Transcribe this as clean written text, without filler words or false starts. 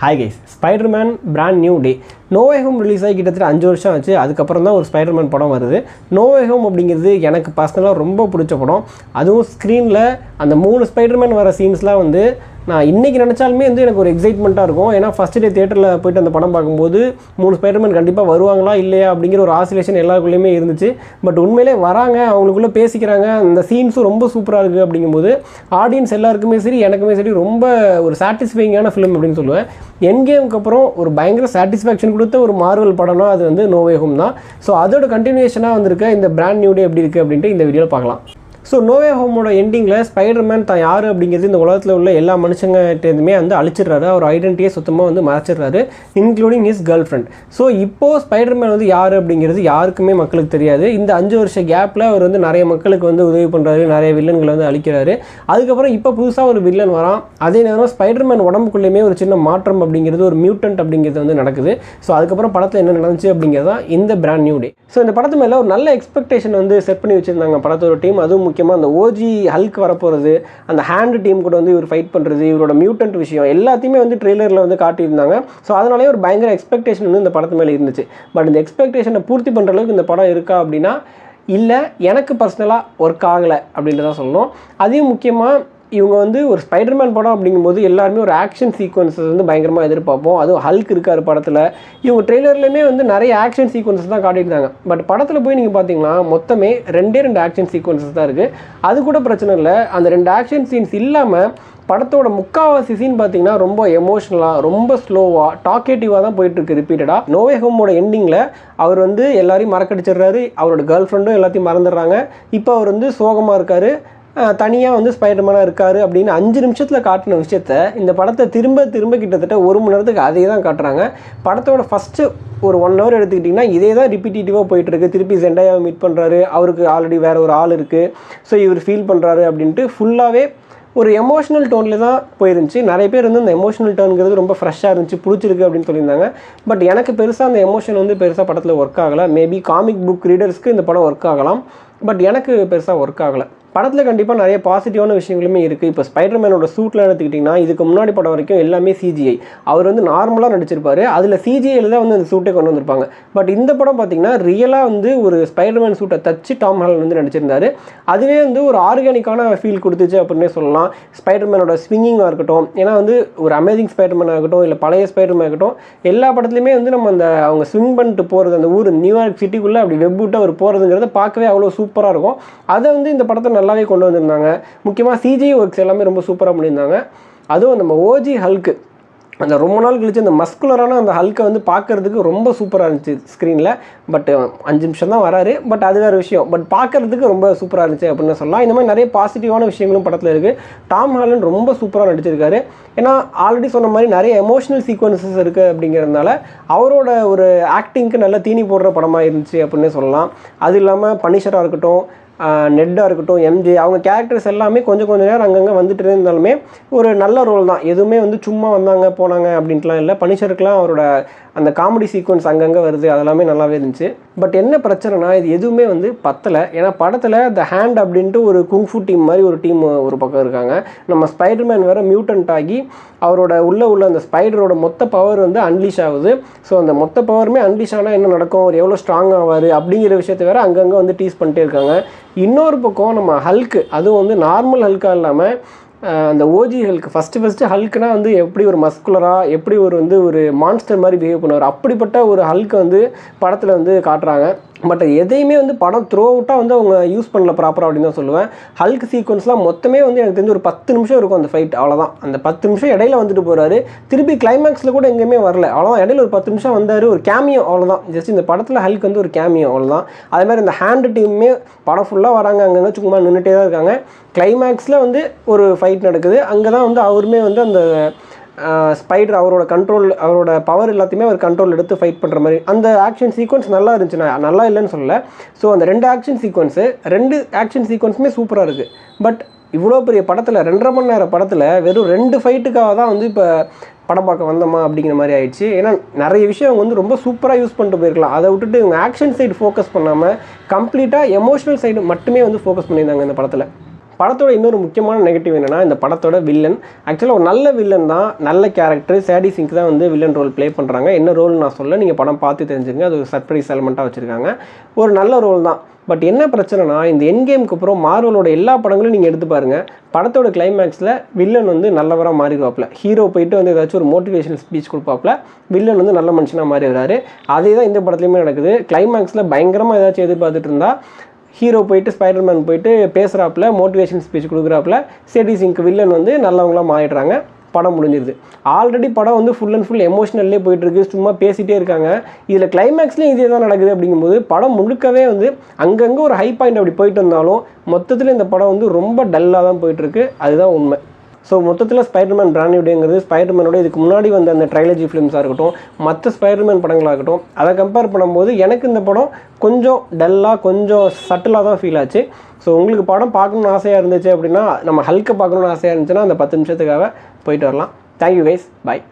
Hi guys, Spiderman brand new day. No way home release ஆகி கிட்டத்தட்ட 5 வருஷம் ஆச்சு. அதுக்கப்புறம் தான் ஒரு ஸ்பைடர்மேன் படம் வருது. நோ வே ஹோம் அப்படிங்கிறது எனக்கு பர்சனலாக ரொம்ப பிடிச்ச படம். அதுவும் ஸ்க்ரீனில் அந்த 3 ஸ்பைடர்மேன் வர சீன்ஸ்லாம் வந்து நான் இன்றைக்கி நினச்சாலுமே வந்து எனக்கு ஒரு எக்ஸைட்மெண்ட்டாக இருக்கும். ஏன்னா ஃபஸ்ட் டே தியேட்டரில் போய்ட்டு அந்த படம் பார்க்கும்போது 3 ஸ்பைடர்மேன் கண்டிப்பாக வருவாங்களா இல்லையா அப்படிங்கிற ஒரு ஆசிலேஷன் எல்லாருக்குள்ளேயுமே இருந்துச்சு. பட் உண்மையிலே வராங்க, அவங்களுக்குள்ளே பேசிக்கிறாங்க, அந்த சீன்ஸும் ரொம்ப சூப்பராக இருக்குது. அப்படிங்கும்போது ஆடியன்ஸ் எல்லாருக்குமே சரி, எனக்குமே சரி ரொம்ப ஒரு சாட்டிஸ்ஃபைங்கான ஃபிலிம் அப்படின்னு சொல்லுவேன். எண்ட் கேமுக்கு அப்புறம் ஒரு பயங்கர சாட்டிஸ்ஃபேக்ஷன் கொடுத்த ஒரு மார்வல் படம்னா அது வந்து நோ வே ஹோம் தான். ஸோ அதோட கண்டினியூஷனாக வந்திருக்க இந்த பிராண்ட் நியூ டே எப்படி இருக்குது அப்படின்ட்டு இந்த வீடியோவில் பார்க்கலாம். ஸோ நோ வே ஹோமோட எண்டிங்கில் ஸ்பைடர்மேன் தான் யார் அப்படிங்கிறது இந்த உலகத்தில் உள்ள எல்லா மனுஷங்கிட்டேருந்துமே வந்து அழிச்சிடுறாரு. அவர் ஐடென்டிட்டியை சுத்தமாக வந்து மறைச்சிடுறாரு, including his girlfriend. So இப்போது ஸ்பைடர்மேன் வந்து யார் அப்படிங்கிறது யாருக்குமே மக்களுக்கு தெரியாது. இந்த 5 வருஷ கேப்பில் அவர் வந்து நிறைய மக்களுக்கு வந்து உதவி பண்ணுறாரு, நிறைய வில்லன்களை வந்து அழிக்கிறாரு. அதுக்கப்புறம் இப்போ புதுசாக ஒரு வில்லன் வரான். அதே நேரம் ஸ்பைடர்மேன் உடம்புக்குள்ளேயுமே ஒரு சின்ன மாற்றம் அப்படிங்கிறது, ஒரு மியூட்டன்ட் அப்படிங்கிறது வந்து நடக்குது. ஸோ அதுக்கப்புறம் படத்தில் என்ன நடந்துச்சு அப்படிங்கிறது தான் இந்த பிராண்ட் நியூ டே. ஸோ இந்த படத்து மேலே ஒரு நல்ல எக்ஸ்பெக்டேஷன் வந்து செட் பண்ணி வச்சுருந்தாங்க படத்தோட டீம். அதுவும் முக்கியமாக அந்த ஓஜி ஹல்க் வரப்போகிறது, அந்த ஹேண்ட் டீம் கூட வந்து இவர் ஃபைட் பண்ணுறது, இவரோட மியூட்டன்ட் விஷயம் எல்லாத்தையுமே வந்து ட்ரெய்லரில் வந்து காட்டியிருந்தாங்க. ஸோ அதனாலே ஒரு பயங்கர எக்ஸ்பெக்டேஷன் வந்து இந்த படத்து மேலே இருந்துச்சு. பட் இந்த எக்ஸ்பெக்டேஷனை பூர்த்தி பண்ணுற அளவுக்கு இந்த படம் இருக்கா அப்படின்னா இல்லை, எனக்கு பர்சனலாக ஒர்க் ஆகலை அப்படின்றதான் சொல்லணும். அதையும் முக்கியமாக இவங்க வந்து ஒரு ஸ்பைடர்மேன் படம் அப்படிங்கும்போது எல்லாருமே ஒரு ஆக்ஷன் சீக்வன்ஸஸ் வந்து பயங்கரமாக எதிர்பார்ப்போம். அதுவும் ஹல்க் இருக்கார் படத்தில். இவங்க ட்ரெய்லர்லேயுமே வந்து நிறைய ஆக்ஷன் சீக்வன்ஸஸ் தான் காட்டியிருந்தாங்க. பட் படத்தில் போய் நீங்கள் பார்த்தீங்கன்னா மொத்தமே 2 ஆக்ஷன் சீக்வன்ஸஸ் தான் இருக்குது. அது கூட பிரச்சனை இல்லை. அந்த 2 ஆக்ஷன் சீன்ஸ் இல்லாமல் படத்தோட முக்காவாசி சீன் பார்த்தீங்கன்னா ரொம்ப எமோஷ்னலாக, ரொம்ப ஸ்லோவாக, டாக்கேட்டிவாக தான் போயிட்டுருக்கு ரிப்பீட்டடாக. நோ வே ஹோமோட எண்டிங்கில் அவர் வந்து எல்லாரையும் மறக்கடிச்சிடுறாரு. அவரோட கேர்ள் ஃப்ரெண்டும் எல்லாத்தையும் மறந்துடுறாங்க. இப்போ அவர் வந்து சோகமாக இருக்கார், தனியாக வந்து ஸ்பைடர்மேனாக இருக்கார் அப்படின்னு 5 நிமிஷத்தில் காட்டின விஷயத்த இந்த படத்தை திரும்ப கிட்டத்தட்ட 1 மணி நேரத்துக்கு அதே தான் காட்டுறாங்க. படத்தோட ஃபஸ்ட்டு ஒரு 1 ஹவர் எடுத்துக்கிட்டிங்கன்னா இதே தான் ரிப்பீட்டேட்டிவாக போயிட்டுருக்கு. திருப்பி ஜெண்டாயாவை மீட் பண்ணுறாரு, அவருக்கு ஆல்ரெடி வேறு ஒரு ஆள் இருக்குது, ஸோ இவர் ஃபீல் பண்ணுறாரு அப்படின்ட்டு ஃபுல்லாகவே ஒரு எமோஷனல் டோனில் தான் போயிருந்துச்சு. நிறைய பேர் வந்து அந்த எமோஷனல் டோனுங்கிறது ரொம்ப ஃப்ரெஷ்ஷாக இருந்துச்சு, பிடிச்சிருக்கு அப்படின்னு சொல்லியிருந்தாங்க. பட் எனக்கு பெருசாக அந்த எமோஷன் வந்து பெருசாக படத்தில் ஒர்க் ஆகலை. மேபி காமிக் புக் ரீடர்ஸ்க்கு இந்த படம் ஒர்க் ஆகலாம், பட் எனக்கு பெருசாக ஒர்க் ஆகலை. படத்தில் கண்டிப்பாக நிறைய பாசிட்டிவான விஷயங்களுமே இருக்குது. இப்போ ஸ்பைடர்மேனோட சூட்டில் எடுத்துக்கிட்டிங்கன்னா இதுக்கு முன்னாடி படம் வரைக்கும் எல்லாமே சிஜிஐ. அவர் வந்து நார்மலாக நடிச்சிருப்பார், அதில் சிஜிஐயில் தான் வந்து அந்த சூட்டை கொண்டு வந்திருப்பாங்க. பட் இந்த படம் பார்த்திங்கன்னா ரியலாக வந்து ஒரு ஸ்பைடர்மேன் சூட்டை தச்சு டாம் ஹாலண்ட் வந்து நடிச்சிருந்தார். அதுவே வந்து ஒரு ஆர்கானிக்கான ஃபீல் கொடுத்துச்சு அப்படின்னே சொல்லலாம். ஸ்பைடர்மேனோட ஸ்விங்கிங்காக இருக்கட்டும், ஏன்னா வந்து ஒரு அமேசிங் ஸ்பைடர்மேன் ஆகட்டும், இல்லை பழைய ஸ்பைடர்மேன் ஆகட்டும், எல்லா படத்துலையுமே வந்து நம்ம அந்த அவங்க ஸ்விங் பண்ணிட்டு போகிறது, அந்த ஊர் நியூயார்க் சிட்டிக்குள்ளே அப்படி வெப் விட்டு அவர் போகிறதுங்கிறத பார்க்கவே அவ்வளோ சூப்பராக இருக்கும். அதை வந்து இந்த படத்தை நல்லாவே கொண்டு வந்திருந்தாங்க. முக்கியமாக சிஜி ஒர்க்ஸ் எல்லாமே ரொம்ப சூப்பராக பண்ணியிருந்தாங்க. அதுவும் நம்ம ஓஜி ஹல்க்கு, அந்த ரொம்ப நாள் கழிச்சு அந்த மஸ்குலரான அந்த ஹல்கை வந்து பார்க்குறதுக்கு ரொம்ப சூப்பராக இருந்துச்சு ஸ்க்ரீனில். பட் 5 நிமிஷம் தான் வராரு, பட் அது வேறு விஷயம். பட் பார்க்குறதுக்கு ரொம்ப சூப்பராக இருந்துச்சு அப்படின்னு சொல்லலாம். இந்த மாதிரி நிறைய பாசிட்டிவான விஷயங்களும் படத்தில் இருக்குது. டாம் ஹாலண்ட் ரொம்ப சூப்பராக நடிச்சிருக்காரு. ஏன்னா ஆல்ரெடி சொன்ன மாதிரி நிறைய எமோஷனல் சீக்வன்சஸ் இருக்குது அப்படிங்கிறதுனால அவரோட ஒரு ஆக்டிங்க்கு நல்லா தீனி போடுற படமாக இருந்துச்சு அப்படின்னு சொல்லலாம். அது இல்லாமல் பனிஷராக இருக்கட்டும், நெட்டாக இருக்கட்டும், எம்ஜே, அவங்க கேரக்டர்ஸ் எல்லாமே கொஞ்சம் நேரம் அங்கங்கே வந்துட்டு இருந்தாலுமே ஒரு நல்ல ரோல் தான். எதுவுமே வந்து சும்மா வந்தாங்க போனாங்க அப்படின்ட்டுலாம் இல்லை. பனிஷருக்குலாம் அவரோட அந்த காமெடி சீக்வன்ஸ் அங்கங்கே வருது, அதெல்லாமே நல்லாவே இருந்துச்சு. பட் என்ன பிரச்சனைனா இது எதுவுமே வந்து பத்தலை. ஏன்னா படத்தில் த ஹேண்ட் அப்படின்ட்டு ஒரு குங்ஃபு டீம் மாதிரி ஒரு டீம் ஒரு பக்கம் இருக்காங்க. நம்ம ஸ்பைடர்மேன் வேறு மியூட்டன்ட் ஆகி அவரோட உள்ள அந்த ஸ்பைடரோட மொத்த பவர் வந்து அன்லீஷ் ஆகுது. ஸோ அந்த மொத்த பவருமே அன்லீஷ் ஆனால் என்ன நடக்கும், அவர் எவ்வளோ ஸ்ட்ராங் ஆவார் அப்படிங்கிற விஷயத்தை வேறு அங்கங்கே வந்து டீஸ் பண்ணிட்டே இருக்காங்க. இன்னொரு பக்கம் நம்ம ஹல்க்கு, அதுவும் வந்து நார்மல் ஹல்காக இல்லாமல் அந்த ஓஜி ஹல்க், ஃபஸ்ட்டு ஹல்க்குனா வந்து எப்படி ஒரு மஸ்குலராக, எப்படி ஒரு மான்ஸ்டர் மாதிரி பிஹேவ் பண்ணுவார், அப்படிப்பட்ட ஒரு ஹல்க்கை வந்து படத்தில் வந்து காட்டுறாங்க. பட் எதையுமே வந்து படம் த்ரோ அவுட்டாக வந்து அவங்க யூஸ் பண்ணல ப்ராப்பராக அப்படின்னு தான் சொல்லுவேன். ஹல்க் சீக்வன்ஸ்லாம் மொத்தமே வந்து எனக்கு தெரிஞ்சு ஒரு 10 நிமிஷம் இருக்கும் அந்த ஃபைட், அவ்வளோதான். அந்த 10 நிமிஷம் இடையில வந்துட்டு போகிறாரு, திருப்பி கிளைமேக்ஸில் கூட எங்கேயுமே வரல, அவ்வளோதான். இடையில ஒரு 10 நிமிஷம் வந்தார், ஒரு கேமியோ, அவ்வளோதான். ஜஸ்ட் இந்த படத்தில் ஹல்க் வந்து ஒரு கேமியோ, அவ்வளோதான். அதேமாதிரி இந்த ஹேண்ட் டீமுமே படம் ஃபுல்லாக வராங்க, அங்கங்கே சும்மா நின்றுட்டே தான் இருக்காங்க. கிளைமேக்ஸில் வந்து ஒரு ஃபைட் நடக்குது, அங்கே தான் வந்து அவருமே வந்து அந்த ஸ்பைடர் அவரோட கண்ட்ரோல், அவரோட பவர் எல்லாத்தையுமே அவர் கண்ட்ரோல் எடுத்து ஃபைட் பண்ணுற மாதிரி அந்த ஆக்ஷன் சீக்வன்ஸ் நல்லா இருந்துச்சு. நான் நல்லா இல்லைன்னு சொல்லலை. ஸோ அந்த 2 ஆக்ஷன் சீக்வன்ஸுமே சூப்பராக இருக்குது. பட் இவ்வளோ பெரிய படத்தில் 2.5 மணி நேரம் படத்தில் வெறும் 2 ஃபைட்டுக்காக தான் வந்து இப்போ படம் பார்க்க வந்தோமா அப்படிங்கிற மாதிரி ஆயிடுச்சு. ஏன்னா நிறைய விஷயம் அவங்க வந்து ரொம்ப சூப்பராக யூஸ் பண்ணிட்டு போயிருக்கலாம். அதை விட்டுட்டு இவங்க ஆக்ஷன் சைடு ஃபோக்கஸ் பண்ணாமல் கம்ப்ளீட்டாக எமோஷனல் சைடு மட்டுமே வந்து ஃபோக்கஸ் பண்ணியிருந்தாங்க இந்த படத்தில். படத்தோட இன்னொரு முக்கியமான நெகட்டிவ் என்னென்னா இந்த படத்தோட வில்லன். ஆக்சுவலாக ஒரு நல்ல வில்லன் தான், நல்ல கேரக்டர். சேடி சிங்க் தான் வந்து வில்லன் ரோல் ப்ளே பண்ணுறாங்க. என்ன ரோல்னு நான் சொல்ல, நீங்கள் படம் பார்த்து தெரிஞ்சுங்க. அது ஒரு சர்ப்ரைஸ் எலமெண்ட்டாக வச்சுருக்காங்க. ஒரு நல்ல ரோல் தான். பட் என்ன பிரச்சனைனா, இந்த எண்ட் கேமுக்கு அப்புறம் மார்வலோட எல்லா படங்களும் நீங்கள் எடுத்து பாருங்கள், படத்தோட கிளைமேக்ஸில் வில்லன் வந்து நல்லவராக மாறிடுவாப்பில். ஹீரோ போயிட்டு வந்து ஏதாச்சும் ஒரு மோட்டிவேஷனல் ஸ்பீச் கொடுப்பாப்பில், வில்லன் வந்து நல்ல மனுஷனாக மாறிடுறாரு. அதே தான் இந்த படத்துலையுமே நடக்குது. கிளைமேக்ஸில் பயங்கரமாக ஏதாச்சும் எதிர்பார்த்துட்டு இருந்தால் ஹீரோ போயிட்டு ஸ்பைடர்மேன் போயிட்டு பேசுகிறாப்புல, மோட்டிவேஷன் ஸ்பீச் கொடுக்குறாப்புல, சேடி சிங்க் வில்லன் வந்து நல்லவங்களாக மாறிடுறாங்க. படம் முடிஞ்சிருது. ஆல்ரெடி படம் வந்து ஃபுல் அண்ட் ஃபுல் எமோஷனல்லே போயிட்டுருக்கு, சும்மா பேசிகிட்டே இருக்காங்க. இதில் கிளைமேக்ஸ்லேயும் இதே தான் நடக்குது. அப்படிங்கும்போது படம் முழுக்கவே வந்து அங்கங்கே ஒரு ஹை பாயிண்ட் அப்படி போயிட்டு இருந்தாலும் மொத்தத்தில் இந்த படம் வந்து ரொம்ப டல்லாக தான் போயிட்டுருக்கு. அதுதான் உண்மை. ஸோ மொத்தத்தில் ஸ்பைடர்மேன் பிராண்ட் நியூ டேங்கிறது ஸ்பைடர்மேனோட இதுக்கு முன்னாடி வந்த அந்த ட்ரைலஜி ஃபிலிம்ஸாக இருக்கட்டும், மற்ற ஸ்பைடர்மேன் படங்களாக இருக்கட்டும், அதை கம்பேர் பண்ணும்போது எனக்கு இந்த படம் கொஞ்சம் டல்லாக, கொஞ்சம் சட்டிலாக தான் ஃபீல் ஆச்சு. ஸோ உங்களுக்கு படம் பார்க்கணுன்னு ஆசையாக இருந்துச்சு அப்படின்னா, நம்ம ஹல்க்கை பார்க்கணுன்னு ஆசையாக இருந்துச்சுன்னா அந்த 10 நிமிஷத்துக்காக போயிட்டு வரலாம். தேங்க்யூ கைஸ், பாய்.